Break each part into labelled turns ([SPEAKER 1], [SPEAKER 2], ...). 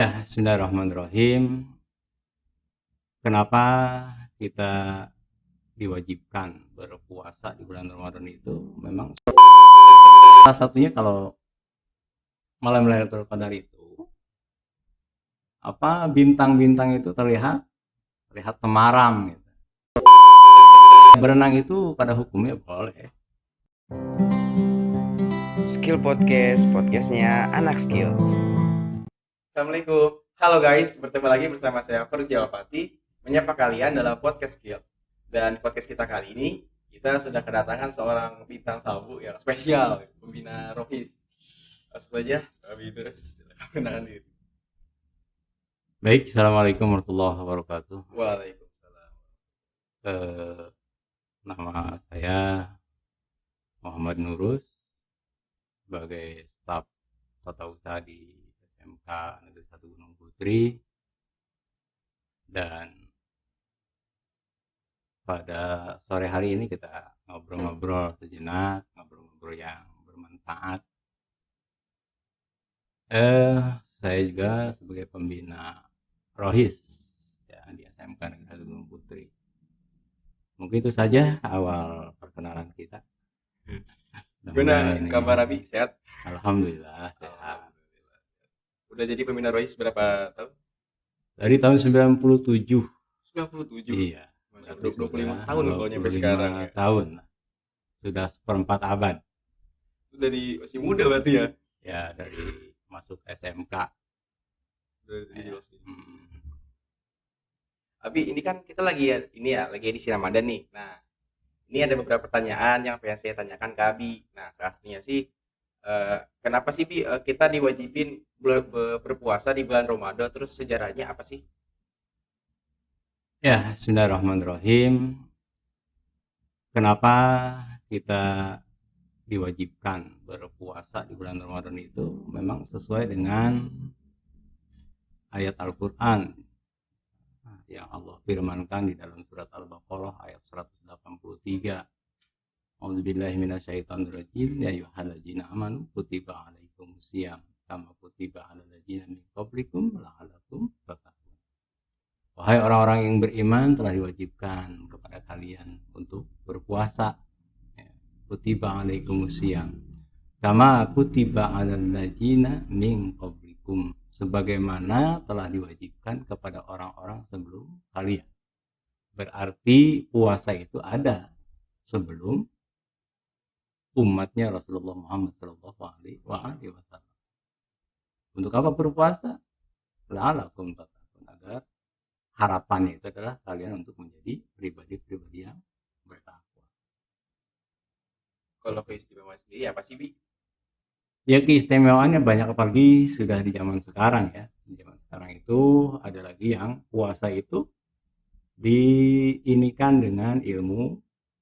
[SPEAKER 1] Bismillahirrahmanirrahim. Kenapa kita diwajibkan berpuasa di bulan Ramadan itu? Memang salah satunya kalau malam Lailatul Qadar itu bintang-bintang itu terlihat temaram gitu. Berenang itu pada hukumnya boleh.
[SPEAKER 2] Skill Podcast, podcastnya anak skill.
[SPEAKER 3] Assalamualaikum. Halo guys, bertemu lagi bersama saya Furji Alfati menyapa kalian dalam podcast Skill. Dan podcast kita kali ini kita sudah kedatangan seorang bintang tamu yang spesial, pembina Rohis. Langsung saja kami terus kenalan diri.
[SPEAKER 1] Baik, Assalamualaikum warahmatullahi wabarakatuh.
[SPEAKER 3] Waalaikumsalam.
[SPEAKER 1] Nama saya Muhammad Nurus sebagai staf tata usaha di SMK Negeri 1 Gunung Putri, dan pada sore hari ini kita ngobrol-ngobrol sejenak, ngobrol-ngobrol yang bermanfaat. Saya juga sebagai pembina Rohis ya, di SMK Negeri 1 Gunung Putri. Mungkin itu saja awal perkenalan kita.
[SPEAKER 3] Gimana kabar Abi? Sehat?
[SPEAKER 1] Alhamdulillah sehat.
[SPEAKER 3] Alhamdulillah. Udah jadi pembina Rohis berapa tahun?
[SPEAKER 1] Dari tahun 97.
[SPEAKER 3] 97.
[SPEAKER 1] Iya.
[SPEAKER 3] Masih 25 tahun kalau nyampe sekarang ya.
[SPEAKER 1] Tahun. Sudah seperempat abad.
[SPEAKER 3] Masih muda berarti ya?
[SPEAKER 1] Ya, dari masuk SMK.
[SPEAKER 3] Abi, ini kan kita lagi edisi Ramadan nih. Nah, ini ada beberapa pertanyaan yang pengen saya tanyakan ke Abi. Nah, salah satunya sih kenapa sih Bi kita diwajibin berpuasa di bulan Ramadan, terus sejarahnya apa sih?
[SPEAKER 1] Ya, bismillahirrahmanirrahim. Kenapa kita diwajibkan berpuasa di bulan Ramadan itu? Memang sesuai dengan ayat Al-Quran yang Allah firmankan di dalam surat Al-Baqarah ayat 183. A'udzubillahi minasyaitonirrajim. Ya ayyuhalladzina amanu kutiba alaikumusiyam kama kutiba alal ladzina min qablikum la'allakum tattaqun. Wahai orang-orang yang beriman, telah diwajibkan kepada kalian untuk berpuasa. Kutiba alaikumusiyam kama kutiba alal ladzina min qablikum, sebagaimana telah diwajibkan kepada orang-orang sebelum kalian. Berarti puasa itu ada sebelum umatnya Rasulullah Muhammad Shallallahu Alaihi Wasallam. Untuk apa berpuasa? La'alakum tattaqun, agar harapannya itu adalah kalian untuk menjadi pribadi-pribadi yang bertakwa.
[SPEAKER 3] Kalau keistimewaan sendiri apa sih, Bi?
[SPEAKER 1] Ya, keistimewaannya banyak, apalagi sudah di zaman sekarang ya. Di zaman sekarang itu ada lagi yang puasa itu diinikan dengan ilmu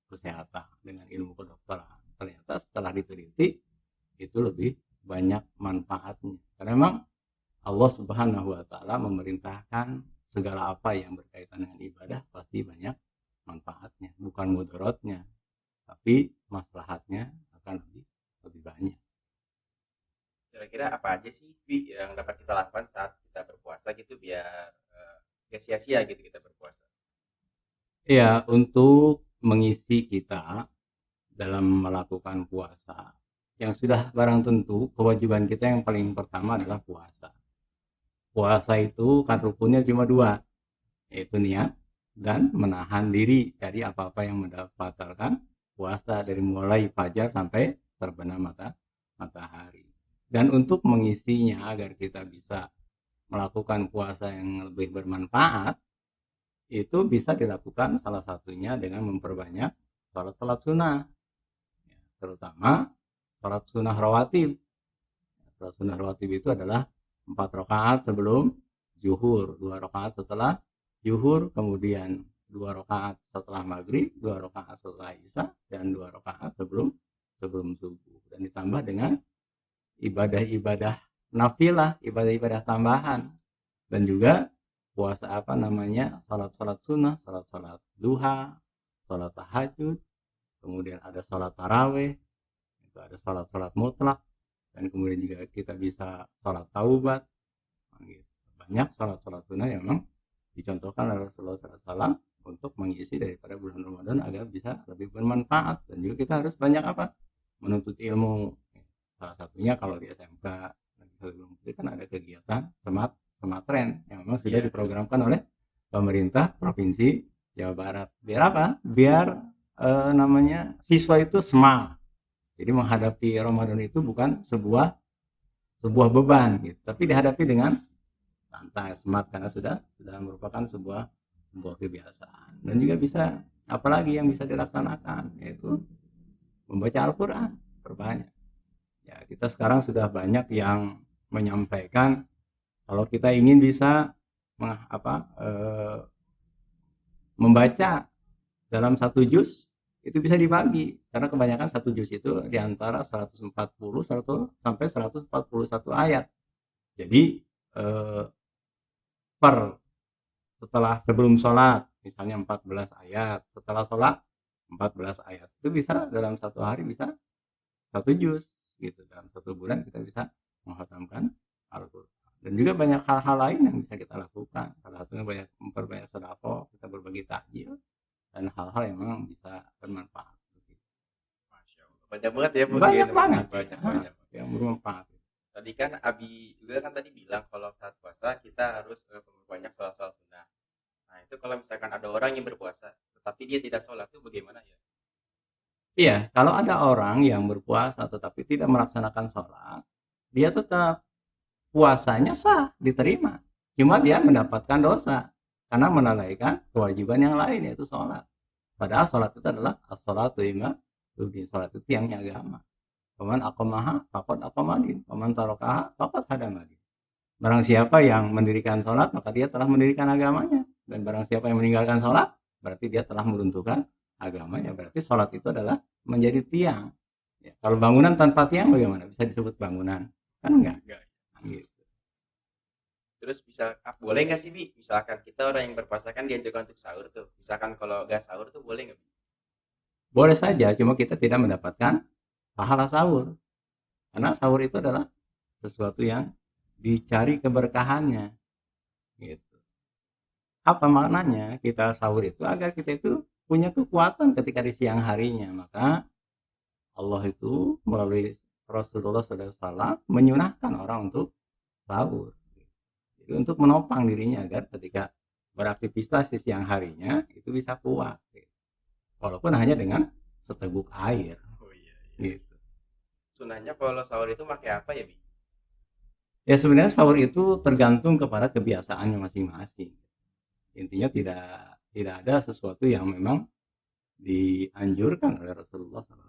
[SPEAKER 1] kesehatan, dengan ilmu kedokteran. Ternyata setelah diteliti itu lebih banyak manfaatnya. Karena memang Allah Subhanahu wa taala memerintahkan segala apa yang berkaitan dengan ibadah pasti banyak manfaatnya, bukan mudaratnya, tapi maslahatnya akan lebih banyak.
[SPEAKER 3] Kira-kira apa aja sih, Bi, yang dapat kita lakukan saat kita berpuasa gitu biar gak sia-sia gitu kita berpuasa?
[SPEAKER 1] Ya, untuk mengisi kita dalam melakukan puasa, yang sudah barang tentu kewajiban kita yang paling pertama adalah puasa. Puasa itu kan rukunnya cuma dua, yaitu niat dan menahan diri dari apa-apa yang membatalkan puasa, dari mulai fajar sampai terbenam matahari. Dan untuk mengisinya agar kita bisa melakukan puasa yang lebih bermanfaat, itu bisa dilakukan salah satunya dengan memperbanyak salat sunnah, terutama salat sunnah rawatib. Salat sunnah rawatib itu adalah 4 rakaat sebelum zuhur, 2 rakaat setelah zuhur, kemudian 2 rakaat setelah maghrib, 2 rakaat setelah isya, dan 2 rakaat sebelum subuh. Dan ditambah dengan ibadah-ibadah nafilah, ibadah-ibadah tambahan, dan juga puasa salat sunnah, salat duha, salat tahajud, kemudian ada salat taraweh, itu ada salat mutlak, dan kemudian juga kita bisa salat taubat gitu. banyak sholat-sholat sunnah yang memang dicontohkan oleh Rasulullah SAW untuk mengisi daripada bulan Ramadan agar bisa lebih bermanfaat. Dan juga kita harus banyak apa? Menuntut ilmu. Salah satunya kalau di SMK itu kan ada kegiatan Sematren yang memang sudah diprogramkan oleh pemerintah Provinsi Jawa Barat. Biar apa? Biar namanya siswa itu smart. Jadi menghadapi Ramadan itu bukan sebuah beban gitu, tapi dihadapi dengan santai, smart, karena sudah merupakan sebuah kebiasaan. Dan juga bisa, apalagi yang bisa dilaksanakan, yaitu membaca Al-Quran perbanyak. Ya, kita sekarang sudah banyak yang menyampaikan kalau kita ingin bisa membaca dalam satu juz itu bisa dibagi, karena kebanyakan satu juz itu diantara 140 sampai 141 ayat. Jadi sebelum sholat misalnya 14 ayat, setelah sholat 14 ayat, itu bisa dalam satu hari bisa satu juz gitu. Dalam satu bulan kita bisa menghatamkan Al-Quran. Dan juga banyak hal-hal lain yang bisa kita lakukan. Salah satunya memperbanyak sedekah, kita berbagi takjil, dan hal-hal yang memang bisa bermanfaat.
[SPEAKER 3] Masya Allah. Banyak banget ya,
[SPEAKER 1] banyak yang bermanfaat.
[SPEAKER 3] Tadi kan Abi juga kan tadi bilang kalau saat puasa kita harus memperbanyak sholat sunnah. Nah itu kalau misalkan ada orang yang berpuasa tetapi dia tidak sholat, itu bagaimana ya?
[SPEAKER 1] Iya, kalau ada orang yang berpuasa tetapi tidak melaksanakan sholat, dia tetap puasanya sah, diterima. Cuma dia mendapatkan dosa karena melalaikan kewajiban yang lain, yaitu sholat. Padahal sholat itu adalah as-sholatu imaduddin, sholat itu tiangnya agama. Paman aqamaha faqad aqamadin, paman tarokaha faqad hadamadin. Barang siapa yang mendirikan sholat, maka dia telah mendirikan agamanya. Dan barang siapa yang meninggalkan sholat, berarti dia telah meruntuhkan agamanya. Berarti sholat itu adalah menjadi tiang. Ya, kalau bangunan tanpa tiang bagaimana? Bisa disebut bangunan? Kan enggak. Gitu.
[SPEAKER 3] Terus boleh nggak sih Bi? Misalkan kita orang yang berpuasa kan dianjurkan untuk sahur tuh. Misalkan kalau nggak sahur tuh boleh nggak?
[SPEAKER 1] Boleh saja, cuma kita tidak mendapatkan pahala sahur. Karena sahur itu adalah sesuatu yang dicari keberkahannya. Gitu. Apa maknanya kita sahur itu? Agar kita itu punya kekuatan ketika di siang harinya. Maka Allah itu melalui Rasulullah SAW menyunahkan orang untuk sahur. Jadi untuk menopang dirinya agar ketika beraktivitas di siang harinya itu bisa kuat. Walaupun hanya dengan seteguk air.
[SPEAKER 3] Oh iya.
[SPEAKER 1] Gitu.
[SPEAKER 3] Sunahnya kalau sahur itu pakai apa ya Bi?
[SPEAKER 1] Ya sebenarnya sahur itu tergantung kepada kebiasaannya masing-masing. Intinya tidak ada sesuatu yang memang dianjurkan oleh Rasulullah SAW.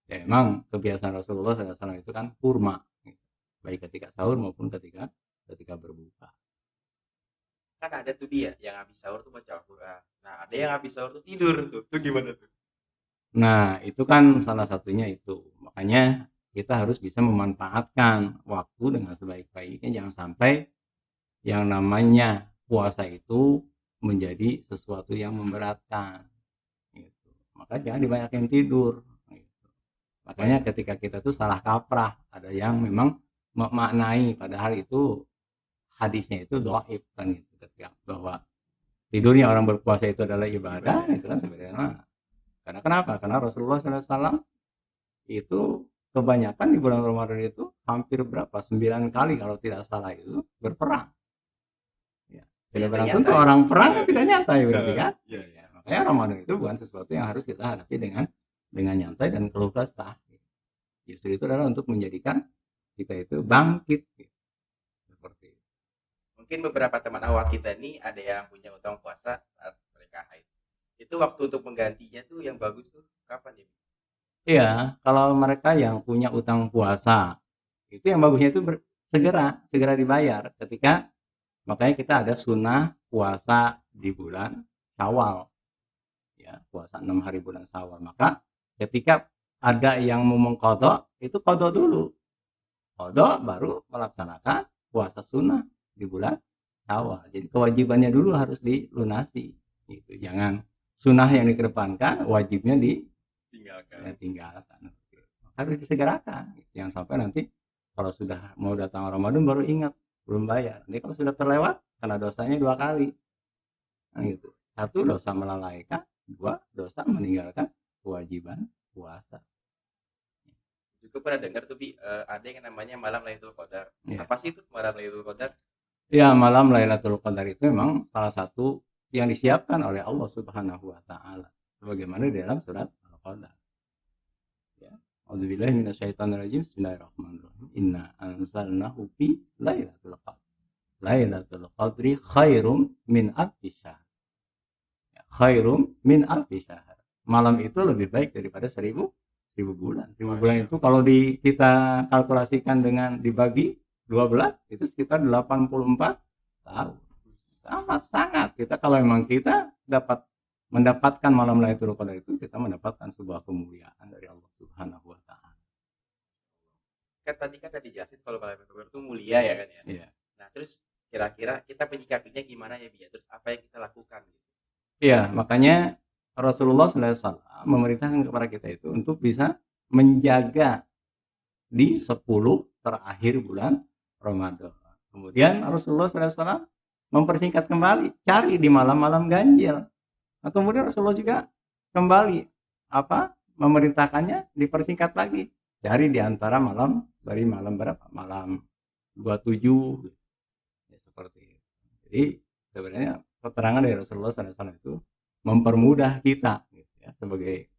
[SPEAKER 1] Ya memang kebiasaan Rasulullah SAW itu kan kurma, baik ketika sahur maupun ketika berbuka.
[SPEAKER 3] Kan ada tuh dia yang habis sahur tuh baca Al-Quran. Nah ada yang habis sahur tuh tidur tuh. Itu gimana tuh?
[SPEAKER 1] Nah itu kan salah satunya itu. Makanya kita harus bisa memanfaatkan waktu dengan sebaik-baiknya. Jangan sampai yang namanya puasa itu menjadi sesuatu yang memberatkan. Gitu. Maka jangan dibanyakin tidur. Gitu. Makanya ketika kita tuh salah kaprah, ada yang memang memaknai padahal itu hadisnya itu dhaif kan gitu, ketika bahwa tidurnya orang berpuasa itu adalah ibadah, itu kan sebenarnya. Karena kenapa? Karena Rasulullah SAW itu kebanyakan di bulan Ramadan itu hampir 9 kali kalau tidak salah itu berperang. Ya, tidak barang tentu orang perang kan tidak nyantai berarti kan? Ya. Makanya Ramadan itu bukan sesuatu yang harus kita hadapi dengan nyantai dan keluh kesah. Justru itu adalah untuk menjadikan kita itu bangkit. Seperti itu.
[SPEAKER 3] Mungkin beberapa teman awal kita nih ada yang punya utang puasa saat mereka haid. Itu waktu untuk menggantinya tuh yang bagus tuh kapan ya?
[SPEAKER 1] Iya, kalau mereka yang punya utang puasa itu yang bagusnya itu segera dibayar ketika, makanya kita ada sunnah puasa di bulan Syawal, ya puasa 6 hari bulan Syawal. Maka ketika ada yang mau mengqadha itu qadha dulu, qadha baru melaksanakan puasa sunnah di bulan Syawal. Jadi kewajibannya dulu harus dilunasi. Gitu. Jangan sunnah yang dikedepankan, wajibnya ditinggalkan. Harus disegerakan. Jangan sampai nanti kalau sudah mau datang Ramadan baru ingat, belum bayar. Nanti kalau sudah terlewat, karena dosanya 2 kali. Nah, gitu. 1 dosa melalaikan, 2 dosa meninggalkan kewajiban puasa.
[SPEAKER 3] Juga pernah dengar tuh ada yang namanya malam Lailatul Qadar.
[SPEAKER 1] Ya.
[SPEAKER 3] Apa sih itu malam Lailatul Qadar?
[SPEAKER 1] Ya, malam Lailatul Qadar itu memang salah satu yang disiapkan oleh Allah Subhanahu wa taala. Sebagaimana di dalam surat Al-Qadar. Ya. A'udzubillahi minasyaitonirrajim. Bismillahirrahmanirrahim. Inna anzalnahu fi Lailatul Qadar. Lailatul Qadri khairum min alfi syahr. Ya, khairum min alfi syahr. Malam itu lebih baik daripada 1000 bulan. 1000 bulan itu kalau kita kalkulasikan dengan dibagi 12 itu sekitar 84 tahun. Sama sangat kita kalau memang kita mendapatkan malam Lailatul Qadar itu, kita mendapatkan sebuah kemuliaan dari Allah Subhanahu wa taala.
[SPEAKER 3] Kan tadi dijelasin kalau malam Lailatul Qadar itu mulia ya kan ya.
[SPEAKER 1] Iya.
[SPEAKER 3] Nah, terus kira-kira kita menyikapinya gimana ya, Bi? Terus apa yang kita lakukan gitu?
[SPEAKER 1] Iya, makanya Rasulullah SAW memerintahkan kepada kita itu untuk bisa menjaga di 10 terakhir bulan Ramadan. Kemudian Rasulullah SAW mempersingkat kembali, cari di malam-malam ganjil. Nah, kemudian Rasulullah juga kembali memerintahkannya dipersingkat lagi, cari di antara malam dari malam berapa? Malam 27, ya, seperti itu. Jadi sebenarnya keterangan dari Rasulullah SAW itu mempermudah kita, gitu ya, sebagai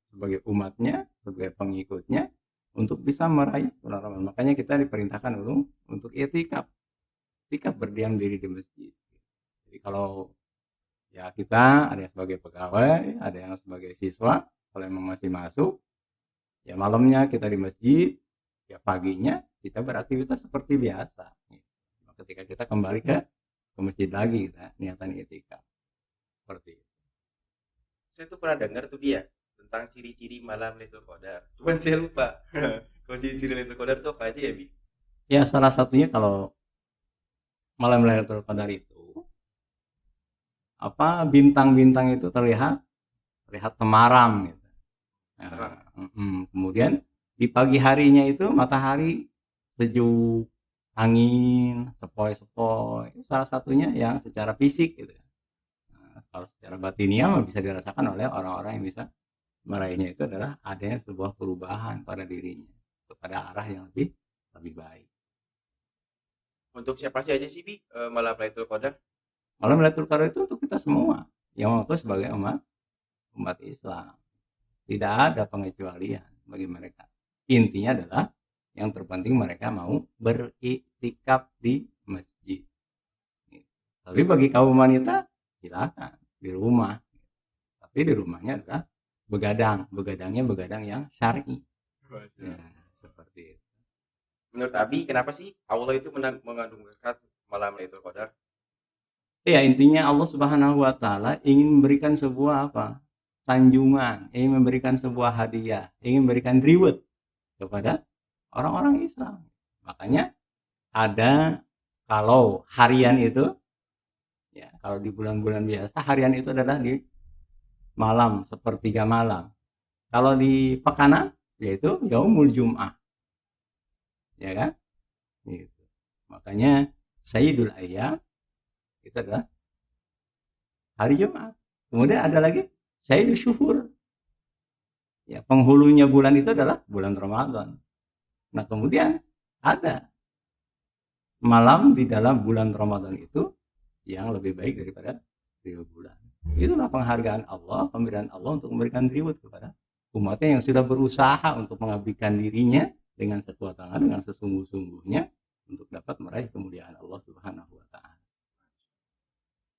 [SPEAKER 1] umatnya, sebagai pengikutnya, untuk bisa meraih bulan Ramadan. Makanya kita diperintahkan untuk i'tikaf berdiam diri di masjid. Jadi kalau ya kita ada yang sebagai pegawai, ada yang sebagai siswa, kalau memang masih masuk, ya malamnya kita di masjid, ya paginya kita beraktivitas seperti biasa. Ketika kita kembali ke masjid lagi, kita niatan i'tikaf seperti itu.
[SPEAKER 3] Saya tuh pernah dengar tuh dia tentang ciri-ciri malam Lailatul Qadar. Cuman saya lupa. Kalau ciri-ciri Lailatul Qadar tuh apa aja ya, Bi?
[SPEAKER 1] Ya, salah satunya kalau malam Lailatul Qadar itu bintang-bintang itu terlihat temaram gitu. Nah, kemudian di pagi harinya itu matahari sejuk, angin sepoi-sepoi. Salah satunya yang secara fisik gitu. Nah, kalau secara batiniah bisa dirasakan oleh orang-orang yang bisa meraihnya, itu adalah adanya sebuah perubahan pada dirinya kepada arah yang lebih baik.
[SPEAKER 3] Untuk siapa saja sih, Bi, malam Lailatul Qadar?
[SPEAKER 1] Malam Lailatul Qadar itu untuk kita semua yang mengaku sebagai umat Islam. Tidak ada pengecualian bagi mereka. Intinya adalah yang terpenting mereka mau beriktikaf di masjid. Tapi bagi kaum wanita silakan di rumah. Tapi di rumahnya adalah begadangnya begadang yang syar'i. Ya, seperti itu.
[SPEAKER 3] Menurut Abi, kenapa sih Allah itu mengandung berkat malam Lailatul Qadar?
[SPEAKER 1] Ya, intinya Allah Subhanahu wa taala ingin memberikan sebuah sanjungan, ingin memberikan sebuah hadiah, ingin memberikan reward kepada orang-orang Islam. Makanya ada, kalau harian itu ya, kalau di bulan-bulan biasa harian itu adalah di malam, sepertiga malam. Kalau di pekanan yaitu Yaumul Jum'ah. Ya kan? Gitu. Makanya Sayyidul Ayyam itu adalah hari Jumat. Kemudian ada lagi Sayyidul Syuhur. Ya, penghulunya bulan itu adalah bulan Ramadan. Nah, kemudian ada malam di dalam bulan Ramadan itu yang lebih baik daripada 1000 bulan. Itulah penghargaan Allah, pemberian Allah untuk memberikan reward kepada umatnya yang sudah berusaha untuk mengabdikan dirinya dengan sekuat tangan, dengan sesungguh-sungguhnya untuk dapat meraih kemuliaan Allah Subhanahu wa taala.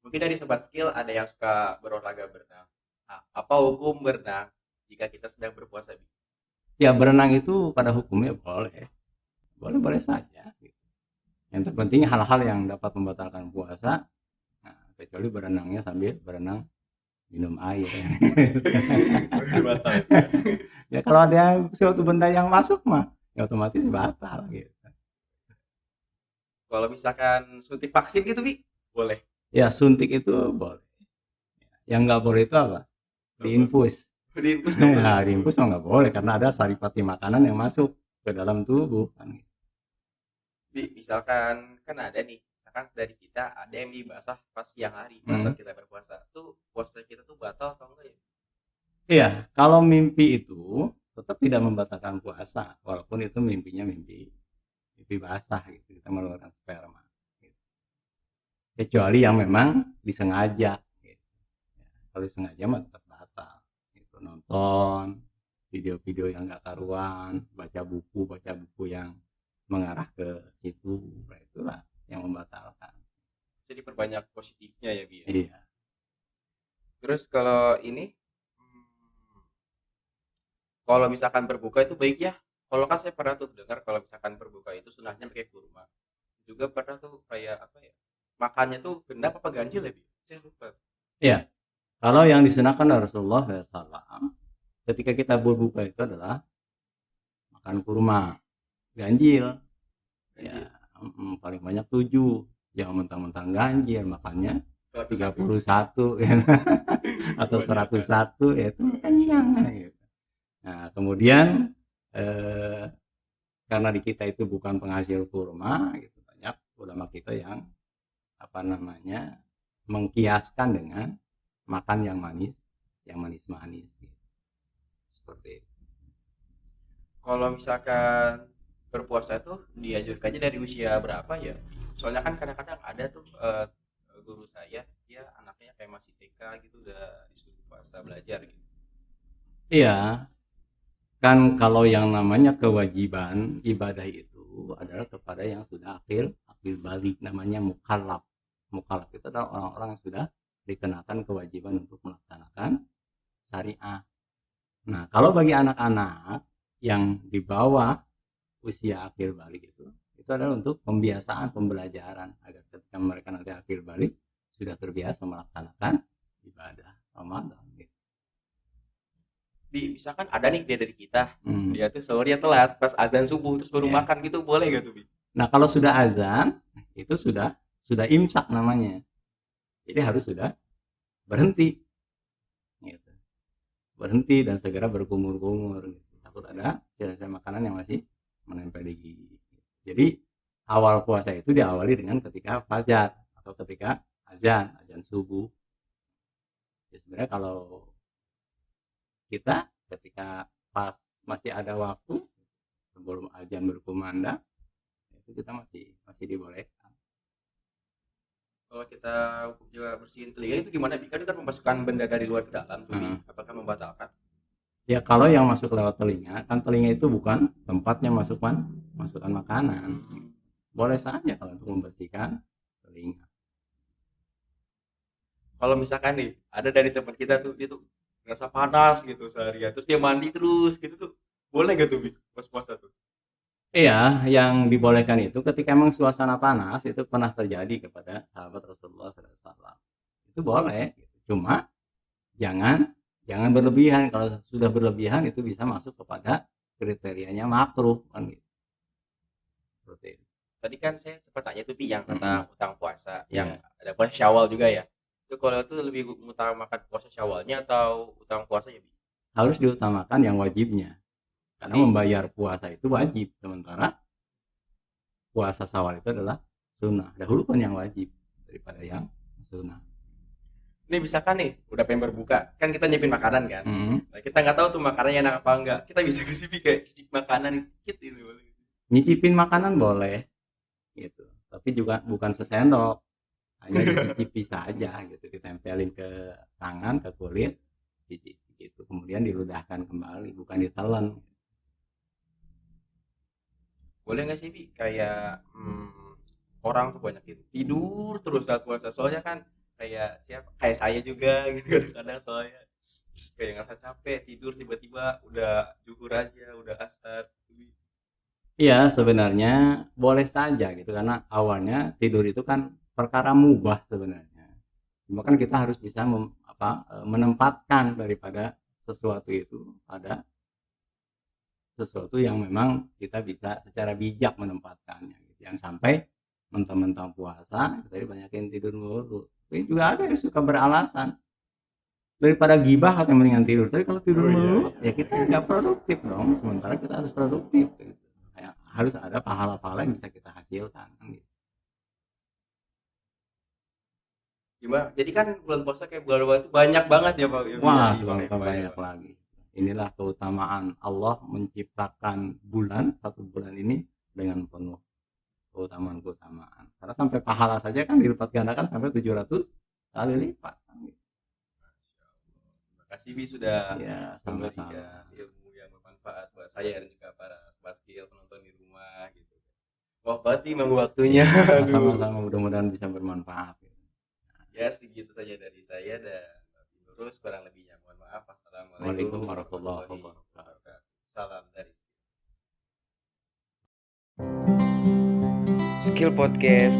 [SPEAKER 3] Mungkin dari Sobat Skill ada yang suka berolahraga berenang. Nah, apa hukum berenang jika kita sedang berpuasa, Bi?
[SPEAKER 1] Ya, berenang itu pada hukumnya boleh saja. Yang terpenting hal-hal yang dapat membatalkan puasa, nah, kecuali berenangnya sambil berenang minum air. Ya, kalau ada suatu benda yang masuk mah ya otomatis batal gitu.
[SPEAKER 3] Kalau misalkan suntik vaksin gitu, Bi, boleh?
[SPEAKER 1] Ya, suntik itu boleh. Yang nggak boleh itu apa? Diinfus.
[SPEAKER 3] Diinfus
[SPEAKER 1] Nah, diinfus nggak boleh karena ada saripati makanan yang masuk ke dalam tubuh kan.
[SPEAKER 3] Bi, misalkan kan ada nih misalkan dari kita ada yang basah pas siang hari pada saat kita berpuasa, tuh puasa kita tuh batal atau enggak ya?
[SPEAKER 1] Iya, kalau mimpi itu tetap tidak membatalkan puasa, walaupun itu mimpinya mimpi basah gitu, kita mengeluarkan sperma. Gitu. Kecuali yang memang disengaja. Gitu. Kalau disengaja mah tetap batal. Gitu. Nonton video-video yang nggak karuan, baca buku yang mengarah ke situ, itulah yang membatalkan.
[SPEAKER 3] Jadi perbanyak positifnya ya, Bi.
[SPEAKER 1] Iya.
[SPEAKER 3] Terus kalau ini, kalau misalkan berbuka itu baik ya. Kalau kan saya pernah tuh dengar kalau misalkan berbuka itu sunahnya pakai kurma. Juga pernah tuh kayak apa ya? Makannya tuh genap apa ganjil ya, Bi? Saya lupa.
[SPEAKER 1] Iya. Kalau yang disunahkan Rasulullah SAW ketika kita berbuka itu adalah makan kurma, ganjil. Ya, paling banyak 7. Jangan mentang-mentang ganjil makannya 31 ya. Atau 101 ya, itu kenyang gitu. Nah, kemudian karena di kita itu bukan penghasil kurma gitu, banyak ulama kita yang mengkiaskan dengan makan yang manis gitu. Seperti itu.
[SPEAKER 3] Kalau misalkan berpuasa itu dianjurkannya dari usia berapa ya? Soalnya kan kadang-kadang ada tuh guru saya, dia anaknya kayak masih TK gitu udah disuruh puasa belajar gitu.
[SPEAKER 1] Iya, kan kalau yang namanya kewajiban ibadah itu adalah kepada yang sudah akil balik, namanya mukallaf. Mukallaf itu adalah orang-orang yang sudah dikenakan kewajiban untuk melaksanakan syariah. Nah, kalau bagi anak-anak yang di bawah usia akil balik itu adalah untuk pembiasaan pembelajaran agar ketika mereka nanti akil balik sudah terbiasa melaksanakan ibadah Ramadan gitu.
[SPEAKER 3] Misalkan ada nih dia dari kita, dia tuh sahurnya telat pas azan subuh terus baru makan gitu, boleh gak tuh, Bi?
[SPEAKER 1] Nah, kalau sudah azan itu sudah imsak namanya, jadi harus sudah berhenti gitu. Berhenti dan segera berkumur-kumur gitu. Takut ada sisa makanan yang masih menempel di gigi. Jadi awal puasa itu diawali dengan ketika fajar atau ketika azan subuh. Ya, sebenarnya kalau kita ketika pas masih ada waktu sebelum azan berkumandang itu kita masih dibolehkan.
[SPEAKER 3] Kalau kita juga bersihin telinga itu gimana, Bi? Kan memasukkan benda dari luar ke dalam tuh, Bi. Apakah membatalkan?
[SPEAKER 1] Ya, kalau yang masuk lewat telinga, kan telinga itu bukan tempatnya masukkan makanan. Boleh saja kalau untuk membersihkan telinga.
[SPEAKER 3] Kalau misalkan nih ada dari teman kita tuh, dia tuh ngerasa panas gitu seharian, terus dia mandi terus gitu tuh, boleh gak tuh, Bi, pas puasa tuh?
[SPEAKER 1] Iya, yang dibolehkan itu ketika emang suasana panas, itu pernah terjadi kepada sahabat Rasulullah SAW. Itu boleh, cuma jangan berlebihan. Kalau sudah berlebihan itu bisa masuk kepada kriterianya makruh kan gitu. Seperti itu.
[SPEAKER 3] Tadi kan saya sempat tanya tuh, Bi, yang tentang utang puasa, yang ada puasa Syawal juga ya. Itu kalau itu lebih mengutamakan puasa Syawalnya atau utang puasa ya, Bi?
[SPEAKER 1] Harus diutamakan yang wajibnya. Karena membayar puasa itu wajib, sementara puasa Syawal itu adalah sunnah. Dahulukan yang wajib daripada yang sunnah.
[SPEAKER 3] Ini misalkan nih udah pengen berbuka, kan kita nyiapin makanan kan. Nah, kita nggak tahu tuh makanannya enak apa enggak. Kita bisa kasih kayak cicip makanan dikit gitu.
[SPEAKER 1] Nyicipin makanan boleh gitu, tapi juga bukan sesendok, hanya dicicipi saja gitu, ditempelin ke tangan, ke kulit, cicipi gitu, kemudian diludahkan kembali, bukan ditelan.
[SPEAKER 3] Boleh nggak sih, Bi, kayak orang tuh banyak tidur terus saat puasa, soalnya kan kayak saya juga gitu kadang-kadang, soalnya kayak ngerasa capek tidur tiba-tiba udah zuhur aja, udah asar.
[SPEAKER 1] Iya, sebenarnya boleh saja gitu, karena awalnya tidur itu kan perkara mubah sebenarnya. Cuma kan kita harus bisa menempatkan daripada sesuatu itu pada sesuatu yang memang kita bisa secara bijak menempatkannya gitu. Yang sampai mentang-mentang puasa jadi banyakin tidur mulu. Tapi juga ada yang suka beralasan daripada gibah atau mendingan tidur. Tapi kalau tidur mulu ya kita nggak produktif dong. Sementara kita harus produktif gitu. Harus ada pahala-pahala yang bisa kita hasilkan gitu.
[SPEAKER 3] Gimana? Jadi kan bulan puasa kayak bulan Ramadan itu banyak banget ya Pak. Ya,
[SPEAKER 1] Wah,
[SPEAKER 3] bisa dipakai
[SPEAKER 1] sebangsa
[SPEAKER 3] apa ya
[SPEAKER 1] banyak
[SPEAKER 3] Pak?
[SPEAKER 1] lagi. Inilah keutamaan Allah menciptakan bulan, satu bulan ini dengan penuh keutamaan-keutamaan. Karena sampai pahala saja kan dilipat gandakan sampai 700 kali lipat.
[SPEAKER 3] Terima kasih Bi sudah
[SPEAKER 1] Ya, sama-sama.
[SPEAKER 3] memberikan ilmu yang bermanfaat buat saya dan juga para sobat skill penonton di rumah gitu. Wah, berarti emang waktunya.
[SPEAKER 1] Ya,
[SPEAKER 3] Aduh.
[SPEAKER 1] sama-sama mudah-mudahan bisa bermanfaat.
[SPEAKER 3] Ya, segitu saja dari saya dan lurus kurang lebihnya mohon maaf.
[SPEAKER 1] Waalaikumsalam
[SPEAKER 3] Assalamualaikum
[SPEAKER 1] warahmatullahi
[SPEAKER 3] warahmatullahi
[SPEAKER 1] wabarakatuh.
[SPEAKER 3] wabarakatuh. Salam dari
[SPEAKER 2] Skill Podcast.